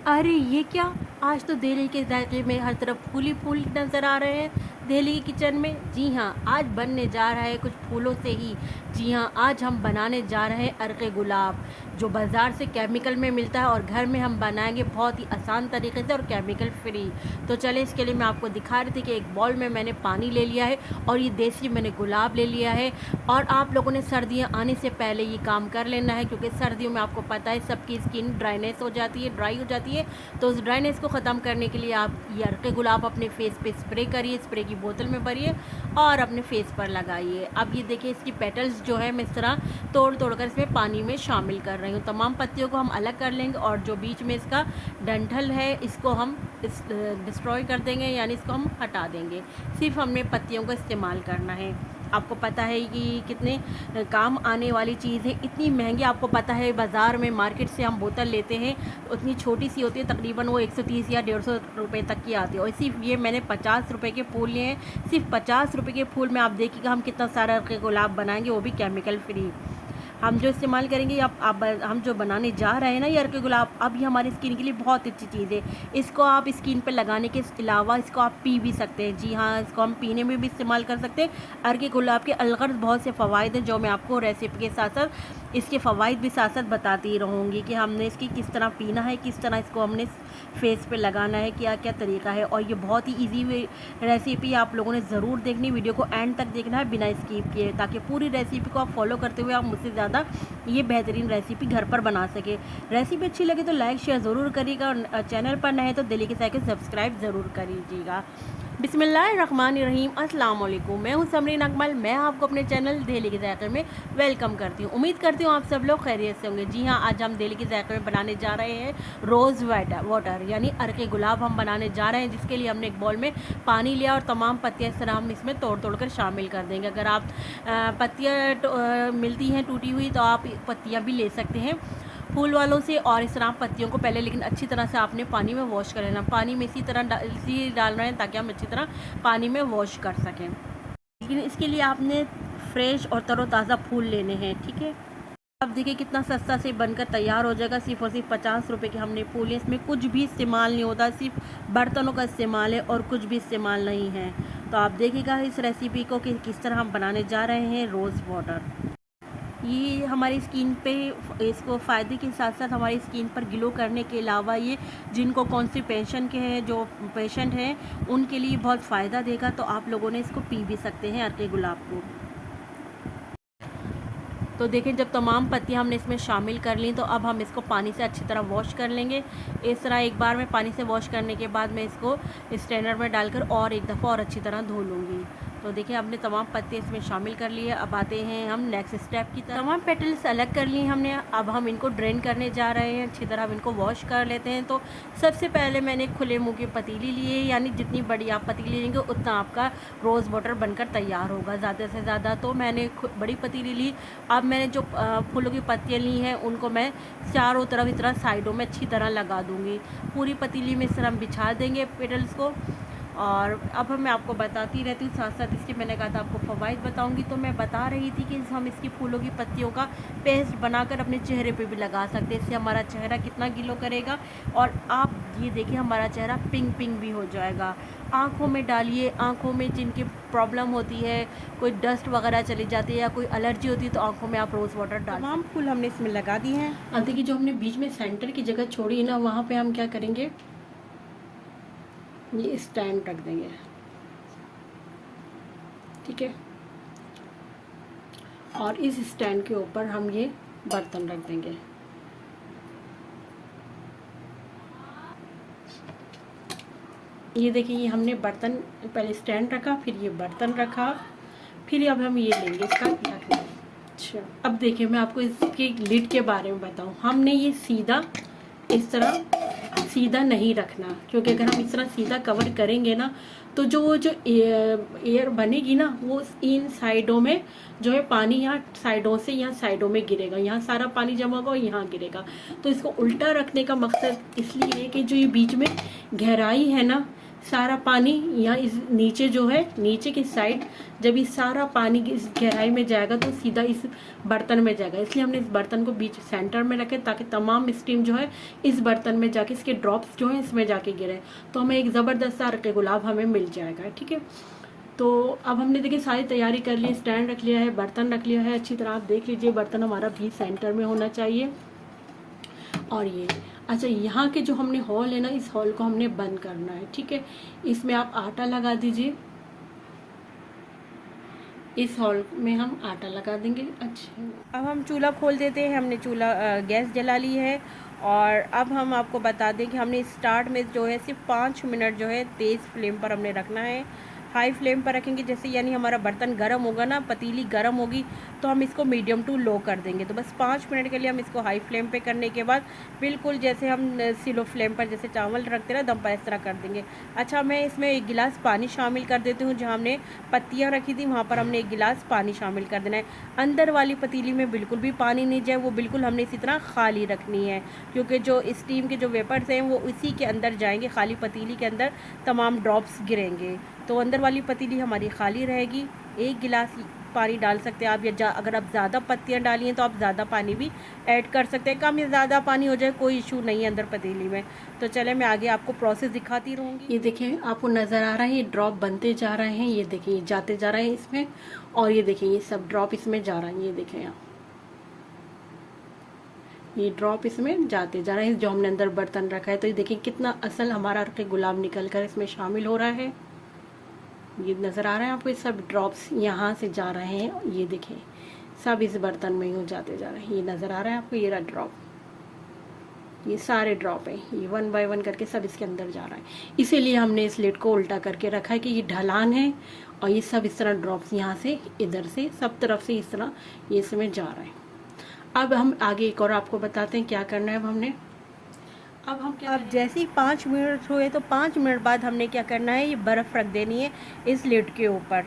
अरे ये क्या, आज तो दिल्ली के जायके में हर तरफ फूल ही फूल नज़र आ रहे हैं। दिल्ली की किचन में, जी हाँ, आज बनने जा रहा है कुछ फूलों से ही। जी हाँ, आज हम बनाने जा रहे हैं अर्के गुलाब, जो बाज़ार से केमिकल में मिलता है और घर में हम बनाएंगे बहुत ही आसान तरीके से और केमिकल फ्री। तो चले, इसके लिए मैं आपको दिखा रही थी कि एक बाउल में मैंने पानी ले लिया है और ये देसी मैंने गुलाब ले लिया है। और आप लोगों ने सर्दियाँ आने से पहले ये काम कर लेना है, क्योंकि सर्दियों में आपको पता है सबकी स्किन ड्राइनेस हो जाती है, ड्राई हो जाती है। तो उस ड्राइनेस को ख़त्म करने के लिए आप ये अर्के गुलाब अपने फेस पे स्प्रे करिए, स्प्रे की बोतल में भरिए और अपने फेस पर लगाइए। अब ये देखिए, इसकी पेटल्स जो है मैं इस तरह तोड़ तोड़ कर इसमें पानी में शामिल कर रही हूँ। तमाम पत्तियों को हम अलग कर लेंगे और जो बीच में इसका डंठल है इसको हम डिस्ट्रॉय कर देंगे, यानी इसको हम हटा देंगे। सिर्फ हमने पत्तियों का इस्तेमाल करना है। आपको पता है कि कितने काम आने वाली चीज़ है, इतनी महंगी। आपको पता है बाज़ार में, मार्केट से हम बोतल लेते हैं, उतनी छोटी सी होती है, तकरीबन वो 130 या 150 रुपये तक की आती है। और सिर्फ ये मैंने 50 रुपये के फूल लिए हैं। सिर्फ 50 रुपये के फूल में आप देखिएगा हम कितना सारा गुलाब बनाएंगे, वो भी केमिकल फ्री। हम जो इस्तेमाल करेंगे, आप हम जो बनाने जा रहे हैं ना ये अर्के गुलाब, अब ये हमारी स्किन के लिए बहुत अच्छी चीज़ है। इसको आप स्किन पर लगाने के अलावा इसको आप पी भी सकते हैं। जी हाँ, इसको हम पीने में भी इस्तेमाल कर सकते हैं। अर्के गुलाब के अलग बहुत से फ़वाइद हैं, जो मैं आपको रेसिपी के साथ साथ इसके फ़वाइद भी साथ साथ बताती रहूँगी कि हमने इसकी किस तरह पीना है, किस तरह इसको हमने फेस पे लगाना है, क्या क्या तरीका है। और ये बहुत ही ईजी रेसिपी आप लोगों ने ज़रूर देखनी, वीडियो को एंड तक देखना है बिना स्किप किए, ताकि पूरी रेसिपी को आप फॉलो करते हुए आप मुझसे ज़्यादा ये बेहतरीन रेसिपी घर पर बना सके। रेसिपी अच्छी लगे तो लाइक शेयर ज़रूर करिएगा और चैनल पर नए तो दिल्ली के साइकिल सब्सक्राइब ज़रूर करिएगा। बिस्मिल्लाहिर्रहमानिर्रहीम, अस्सलाम वालेकुम। मैं हूँ समरीन अकमल। मैं आपको अपने चैनल दिल्ली के जायके में वेलकम करती हूँ। उम्मीद करती हूँ आप सब लोग खैरियत से होंगे। जी हाँ, आज हम दिल्ली के जायके में बनाने जा रहे हैं रोज़ वाटर यानी अर्के गुलाब हम बनाने जा रहे हैं, जिसके लिए हमने एक बाउल में पानी लिया और तमाम पत्तियाँ इस तरह हम इसमें तोड़ तोड़ कर शामिल कर देंगे। अगर आप पत्तियाँ मिलती हैं टूटी हुई तो आप पत्तियाँ भी ले सकते हैं फूल वालों से। और इस तरह पत्तियों को पहले लेकिन अच्छी तरह से आपने पानी में वॉश कर लेना। पानी में इसी तरह इसी डाल रहे हैं ताकि हम अच्छी तरह पानी में वॉश कर सकें। लेकिन इसके लिए आपने फ्रेश और तरोताज़ा फूल लेने हैं, ठीक है। अब देखिए कितना सस्ता से बनकर तैयार हो जाएगा। सिर्फ और सिर्फ 50 रुपये के हमने फूल हैं। इसमें कुछ भी इस्तेमाल नहीं होता, सिर्फ बर्तनों का इस्तेमाल है और कुछ भी इस्तेमाल नहीं है। तो आप देखिएगा इस रेसिपी को कि किस तरह हम बनाने जा रहे हैं रोज़ वाटर। ये हमारी स्किन पे, इसको फ़ायदे के साथ साथ हमारी स्किन पर ग्लो करने के अलावा ये जिनको कॉन्स्टिपेशन के हैं, जो पेशेंट हैं, उनके लिए बहुत फ़ायदा देगा। तो आप लोगों ने इसको पी भी सकते हैं अर्के गुलाब को। तो देखें, जब तमाम पत्तियां हमने इसमें शामिल कर ली तो अब हम इसको पानी से अच्छी तरह वॉश कर लेंगे। इस तरह एक बार में पानी से वॉश करने के बाद मैं इसको स्ट्रेनर में डालकर और एक दफ़ा और अच्छी तरह धो लूँगी। तो देखिए, हमने तमाम पत्ते इसमें शामिल कर लिए। अब आते हैं हम नेक्स्ट स्टेप की तरफ। तमाम पेटल्स अलग कर लिए हमने। अब हम इनको ड्रेन करने जा रहे हैं, अच्छी तरह हम इनको वॉश कर लेते हैं। तो सबसे पहले मैंने खुले मुँह की पतीली ली है, यानी जितनी बड़ी आप पतीली लेंगे उतना आपका रोज़ वाटर बनकर तैयार होगा। ज़्यादा से ज़्यादा तो मैंने बड़ी पतीली ली। अब मैंने जो फूलों की पत्तियाँ ली हैं उनको मैं चारों तरफ इस तरह साइडों में अच्छी तरह लगा दूँगी। पूरी पतीली में इस तरह हम बिछा देंगे पेटल्स को। और अब मैं आपको बताती रहती हूँ, साथ साथ इसके मैंने कहा था आपको फ़वाइद बताऊँगी। तो मैं बता रही थी कि हम इसकी फूलों की पत्तियों का पेस्ट बनाकर अपने चेहरे पे भी लगा सकते हैं। इससे हमारा चेहरा कितना ग्लो करेगा। और आप ये देखिए, हमारा चेहरा पिंक पिंक भी हो जाएगा। आँखों में डालिए, आँखों में जिनकी प्रॉब्लम होती है, कोई डस्ट वगैरह चली जाती है या कोई एलर्जी होती है, तो आँखों में आप रोज़ वाटर डाल। तमाम फूल हमने इसमें लगा दिए हैं। अब देखिए, जो हमने बीच में सेंटर की जगह छोड़ी ना, वहाँ पर हम क्या करेंगे, ये स्टैंड रख देंगे, ठीक है। और इस स्टैंड के ऊपर हम ये बर्तन रख देंगे। ये देखिए, ये हमने बर्तन पहले स्टैंड रखा, फिर ये बर्तन रखा, फिर अब हम ये लेंगे इसका ढक्कन। अच्छा, अब देखिए मैं आपको इसके लिड के बारे में बताऊं। हमने ये सीधा इस तरह सीधा नहीं रखना, क्योंकि अगर हम इस तरह सीधा कवर करेंगे ना तो जो एयर बनेगी ना, वो इन साइडों में जो है पानी यहाँ साइडों से यहाँ साइडों में गिरेगा, यहाँ सारा पानी जमा होगा और यहाँ गिरेगा। तो इसको उल्टा रखने का मकसद इसलिए है कि जो ये बीच में गहराई है ना, सारा पानी यहाँ इस नीचे जो है, नीचे की साइड जब ये सारा पानी इस गहराई में जाएगा तो सीधा इस बर्तन में जाएगा। इसलिए हमने इस बर्तन को बीच सेंटर में रखे ताकि तमाम स्टीम जो है इस बर्तन में जाके इसके ड्रॉप्स जो है इसमें जाके गिरे, तो हमें एक ज़बरदस्त सा अर्क़े गुलाब हमें मिल जाएगा। ठीक है, तो अब हमने देखिए सारी तैयारी कर ली, स्टैंड रख लिया है, बर्तन रख लिया है। अच्छी तरह आप देख लीजिए बर्तन हमारा भी सेंटर में होना चाहिए। और ये अच्छा, यहाँ के जो हमने हॉल है ना, इस हॉल को हमने बंद करना है। ठीक है, इसमें आप आटा लगा दीजिए, इस हॉल में हम आटा लगा देंगे। अच्छा, अब हम चूल्हा खोल देते हैं। हमने चूल्हा गैस जला ली है और अब हम आपको बता दें कि हमने स्टार्ट में जो है सिर्फ 5 मिनट जो है तेज़ फ्लेम पर हमने रखना है। हाई फ्लेम पर रखेंगे जैसे यानी हमारा बर्तन गर्म होगा ना, पतीली गर्म होगी तो हम इसको मीडियम टू लो कर देंगे। तो बस 5 मिनट के लिए हम इसको हाई फ्लेम पे करने के बाद बिल्कुल जैसे हम स्लो फ्लेम पर जैसे चावल रखते हैं ना दम पर, इस तरह कर देंगे। अच्छा, मैं इसमें 1 गिलास पानी शामिल कर देती हूँ। जहाँ हमने पत्तियाँ रखी थी वहाँ पर हमने 1 गिलास पानी शामिल कर देना है। अंदर वाली पतीली में बिल्कुल भी पानी नहीं जाए, वो बिल्कुल हमने इसी तरह खाली रखनी है, क्योंकि जो स्टीम के जो वेपर्स हैं वो इसी के अंदर जाएंगे, खाली पतीली के अंदर तमाम ड्रॉप्स गिरेंगे। तो अंदर वाली पतीली हमारी खाली रहेगी। 1 गिलास पानी डाल सकते हैं आप, या अगर आप ज़्यादा पत्तियाँ डाली हैं तो आप ज़्यादा पानी भी ऐड कर सकते हैं। कम या ज़्यादा पानी हो जाए कोई इशू नहीं है अंदर पतीली में। तो चले मैं आगे आपको प्रोसेस दिखाती रहूँगी। ये देखें, आपको नज़र आ रहा है ये ड्रॉप बनते जा रहे हैं। ये देखें, ये जाते जा रहे हैं इसमें, और ये देखें ये सब ड्रॉप इसमें जा रहा है। ये देखें यहाँ ये ड्रॉप इसमें जाते जा रहे हैं जो हमने अंदर बर्तन रखा है। तो ये देखें कितना असल हमारा अर्क़े गुलाब निकल कर इसमें शामिल हो रहा है। ये नज़र आ रहा है आपको, ये सब ड्रॉप्स यहाँ से जा रहे हैं। ये देखें सब इस बर्तन में ही जाते जा रहे हैं। ये नज़र आ रहा है आपको, ये रहा ड्रॉप, ये सारे ड्रॉप हैं, ये 1 बाय 1 करके सब इसके अंदर जा रहा है। इसीलिए हमने इस लिड को उल्टा करके रखा है कि ये ढलान है और ये सब इस तरह ड्रॉप्स यहाँ से इधर से सब तरफ से इस तरह ये इसमें जा रहा है। अब हम आगे एक और आपको बताते हैं क्या करना है। अब हम क्या, अब जैसे ही 5 मिनट हुए तो 5 मिनट बाद हमने क्या करना है, ये बर्फ़ रख देनी है इस लिड के ऊपर।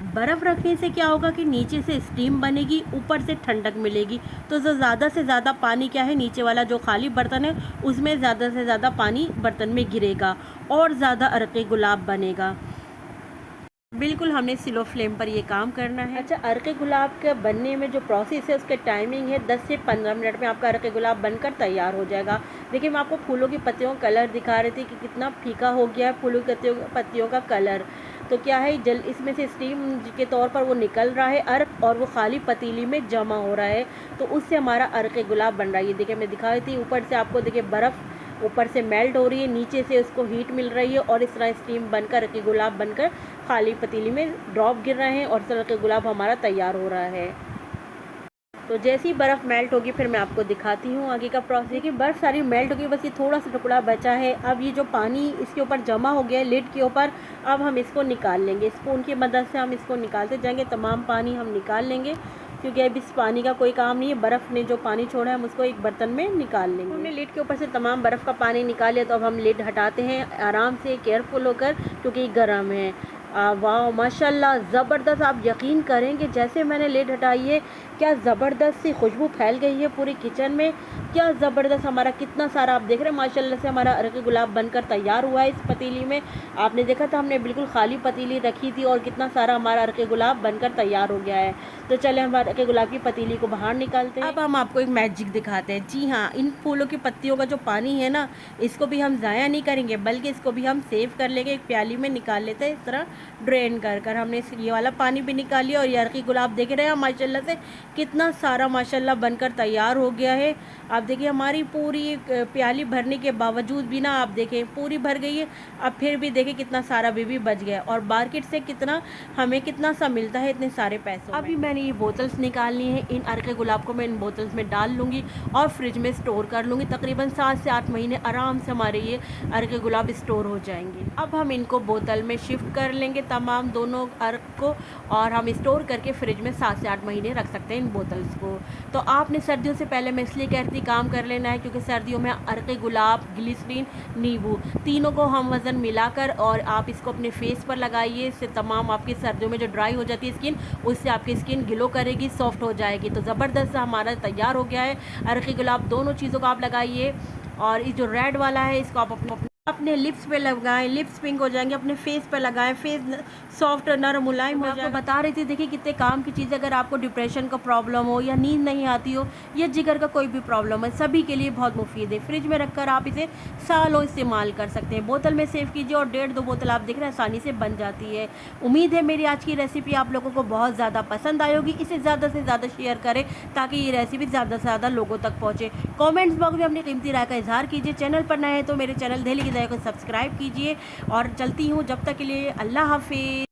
बर्फ़ रखने से क्या होगा कि नीचे से स्टीम बनेगी, ऊपर से ठंडक मिलेगी। तो जो ज़्यादा से ज़्यादा पानी क्या है, नीचे वाला जो खाली बर्तन है उसमें ज़्यादा से ज़्यादा पानी बर्तन में गिरेगा और ज़्यादा अर्क़े गुलाब बनेगा। बिल्कुल हमने स्लो फ्लेम पर ये काम करना है। अच्छा, अर्क़े गुलाब के बनने में जो प्रोसेस है उसके टाइमिंग है 10 से 15 मिनट में आपका अर्क़े गुलाब बनकर तैयार हो जाएगा। देखिए, मैं आपको फूलों की पत्तियों का कलर दिखा रही थी कि कितना फीका हो गया है फूलों की पत्तियों का कलर। तो क्या है, जल इसमें से स्टीम के तौर पर वो निकल रहा है अर्क, और वो खाली पतीली में जमा हो रहा है, तो उससे हमारा अर्क़े गुलाब बन रहा है। ये देखिए मैं दिखा रही थी, ऊपर से आपको देखिए बर्फ़ ऊपर से मेल्ट हो रही है, नीचे से उसको हीट मिल रही है और इस तरह स्टीम बनकर अर्क़े गुलाब बनकर खाली पतीली में ड्रॉप गिर रहे हैं और अर्क़े गुलाब हमारा तैयार हो रहा है। तो जैसे ही बर्फ़ मेल्ट होगी फिर मैं आपको दिखाती हूँ आगे का प्रोसेस। देखिए बर्फ़ सारी मेल्ट होगी, बस ये थोड़ा सा टुकड़ा बचा है। अब ये जो पानी इसके ऊपर जमा हो गया है लिड के ऊपर, अब हम इसको निकाल लेंगे। स्पून की मदद से हम इसको निकालते जाएंगे, तमाम पानी हम निकाल लेंगे, क्योंकि अब इस पानी का कोई काम नहीं है। बर्फ़ ने जो पानी छोड़ा है हम उसको एक बर्तन में निकाल लेंगे। हमने लिड के ऊपर से तमाम बर्फ़ का पानी निकाल लिया, तो अब हम लिड हटाते हैं आराम से, केयरफुल होकर, क्योंकि गर्म है। वाह माशाल्लाह, ज़बरदस्त। आप यकीन करेंगे जैसे मैंने लिड हटाई है, क्या ज़बरदस्त सी खुशबू फैल गई है पूरी किचन में। क्या ज़बरदस्त, हमारा कितना सारा आप देख रहे हैं माशाल्लाह से हमारा अर्क़े गुलाब बनकर तैयार हुआ है इस पतीली में। आपने देखा था हमने बिल्कुल खाली पतीली रखी थी और कितना सारा हमारा अर्क़े गुलाब बनकर तैयार हो गया है। तो चले हम अर्क़े गुलाब की पतीली को बाहर निकालते हैं। अब हम आपको एक मैजिक दिखाते हैं। जी हाँ, इन फूलों की पत्तियों का जो पानी है ना, इसको भी हम ज़ाया नहीं करेंगे, बल्कि इसको भी हम सेव कर लेंगे, एक प्याली में निकाल लेते हैं। इस तरह ड्रेन कर हमने ये वाला पानी भी निकाल लिया, और ये अर्क़े गुलाब देख रहे हैं माशाल्लाह से कितना सारा माशाल्लाह बनकर तैयार हो गया है। आप देखिए हमारी पूरी प्याली भरने के बावजूद भी ना, आप देखें पूरी भर गई है, अब फिर भी देखें कितना सारा भी बच गया। और मार्केट से कितना हमें कितना सा मिलता है इतने सारे पैसों। अभी मैंने ये बोतल्स निकालनी है, इन अर्क़े गुलाब को मैं इन बोतल्स में डाल लूँगी और फ्रिज में स्टोर कर लूँगी। तकरीबन 7 से 8 महीने आराम से हमारे ये अर्क़े गुलाब स्टोर हो जाएंगे। अब हम इनको बोतल में शिफ्ट कर लेंगे तमाम दोनों अर्क को, और हम स्टोर करके फ्रिज में 7 से 8 महीने रख सकते हैं इन बोतल्स को। तो आपने सर्दियों से पहले मैं इसलिए कहती काम कर लेना है, क्योंकि सर्दियों में अर्क़े गुलाब, ग्लिसरीन, नींबू तीनों को हम वज़न मिलाकर, और आप इसको अपने फेस पर लगाइए। इससे तमाम आपकी सर्दियों में जो ड्राई हो जाती है स्किन, उससे आपकी स्किन ग्लो करेगी, सॉफ्ट हो जाएगी। तो ज़बरदस्त हमारा तैयार हो गया है अर्क़े गुलाब। दोनों चीज़ों को आप लगाइए, और ये जो रेड वाला है इसको आप अपने अपने लिप्स पे लगाएं, लिप्स पिंक हो जाएंगे, अपने फेस पे लगाएं, फेस सॉफ्ट नरम मुलायम हो जाएगा। आपको बता रही थी, देखिए कितने काम की चीज़। अगर आपको डिप्रेशन का प्रॉब्लम हो या नींद नहीं आती हो या जिगर का कोई भी प्रॉब्लम है, सभी के लिए बहुत मुफीद है। फ्रिज में रखकर आप इसे सालों इस्तेमाल कर सकते हैं। बोतल में सेव कीजिए और 1.5-2 बोतल आप देख रहे हैं आसानी से बन जाती है। उम्मीद है मेरी आज की रेसिपी आप लोगों को बहुत ज़्यादा पसंद आई होगी। इसे ज़्यादा से ज़्यादा शेयर करें ताकि ये रेसिपी ज़्यादा से ज़्यादा लोगों तक पहुँचे। कमेंट्स बॉक्स में अपनी कीमती राय का इजहार कीजिए। चैनल पर नए हैं तो मेरे चैनल दिल्ली की दाई को सब्सक्राइब कीजिए और चलती हूँ जब तक के लिए अल्लाह हाफिज़।